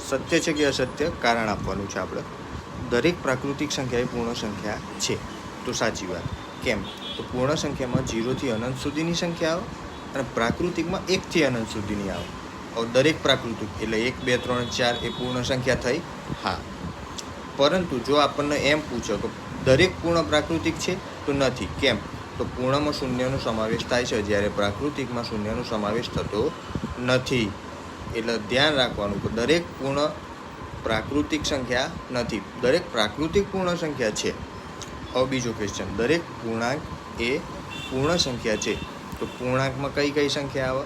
સત્ય છે કે અસત્ય કારણ આપવાનું છે આપણે. દરેક પ્રાકૃતિક સંખ્યા એ પૂર્ણ સંખ્યા છે, તો સાચી વાત. કેમ? તો પૂર્ણ સંખ્યામાં 0 થી અનંત સુધીની સંખ્યા આવે અને પ્રાકૃતિકમાં 1 થી અનંત સુધીની આવે. હવે દરેક પ્રાકૃતિક એટલે 1, 2, 3, 4 એ પૂર્ણ સંખ્યા થઈ. હા, પરંતુ જો આપણને એમ પૂછો કે દરેક પૂર્ણ પ્રાકૃતિક છે, તો નથી. કેમ? તો પૂર્ણમાં શૂન્યનો સમાવેશ થાય છે, જ્યારે પ્રાકૃતિકમાં શૂન્યનો સમાવેશ થતો નથી. એટલે ધ્યાન રાખવાનું કે દરેક પૂર્ણ પ્રાકૃતિક સંખ્યા નથી, દરેક પ્રાકૃતિક પૂર્ણ સંખ્યા છે. હવે બીજો ક્વેશ્ચન, દરેક પૂર્ણાંક એ પૂર્ણ સંખ્યા છે, તો પૂર્ણાંકમાં કઈ કઈ સંખ્યા આવે?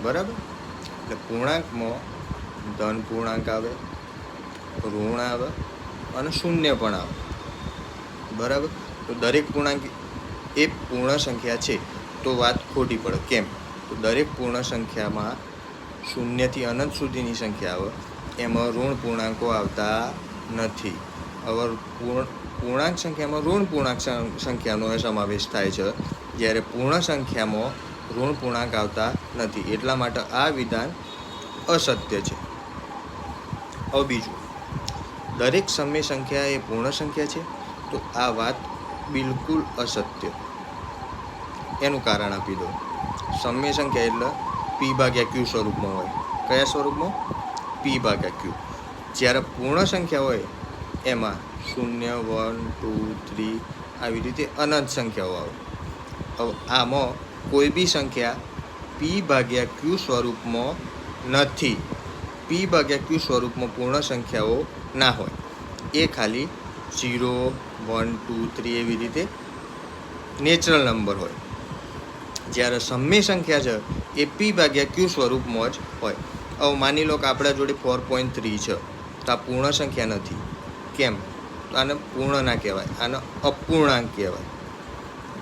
બરાબર, એટલે પૂર્ણાંકમાં ધન પૂર્ણાંક આવે, ઋણ આવે અને શૂન્ય પણ આવે. બરાબર, તો દરેક પૂર્ણાંક એ પૂર્ણ સંખ્યા છે, તો વાત ખોટી પડે. કેમ? તો દરેક પૂર્ણ સંખ્યામાં 0 થી અનંત સુધીની સંખ્યા આવે, એમાં ઋણ પૂર્ણાંકો આવતા નથી. હવે પૂર્ણાંક સંખ્યામાં ઋણ પૂર્ણાંક સંખ્યાનો સમાવેશ થાય છે, જ્યારે પૂર્ણ સંખ્યામાં ઋણ પૂર્ણાંક આવતા નથી. એટલા માટે આ વિધાન અસત્ય છે. હવે બીજું, દરેક સમય સંખ્યા એ પૂર્ણ સંખ્યા છે, તો આ વાત બિલકુલ અસત્ય. એનું કારણ આપી દો. સમય સંખ્યા એટલે p/q સ્વરૂપમાં હોય. કયા સ્વરૂપમાં? p/q. જ્યારે પૂર્ણ સંખ્યા હોય એમાં 0, 1, 2, 3 આવી રીતે અનંત સંખ્યાઓ આવે. હવે આમાં કોઈ બી સંખ્યા p/q સ્વરૂપમાં નથી. p/q સ્વરૂપમાં પૂર્ણ સંખ્યાઓ ના હોય, એ ખાલી 0, 1, 2, 3 એવી રીતે નેચરલ નંબર હોય. જ્યારે સમય સંખ્યા છે એ p/q સ્વરૂપમાં જ હોય. હવે માની લો કે આપણા જોડે 4.3 છે, તો આ પૂર્ણ સંખ્યા નથી. કેમ? તો આને પૂર્ણ ના કહેવાય, આને અપૂર્ણાંક કહેવાય.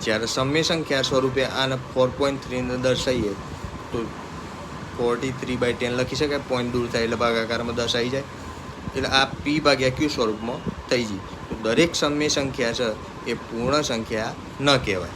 જ્યારે સમય સંખ્યા સ્વરૂપે આને 4.3 દર્શાવીએ તો 43/10 લખી શકાય. પોઈન્ટ દૂર થાય એટલે ભાગાકારમાં 10 આવી જાય. એટલે આ p/q સ્વરૂપમાં થઈ જાય. તો દરેક સમય સંખ્યા છે એ પૂર્ણ સંખ્યા ન કહેવાય.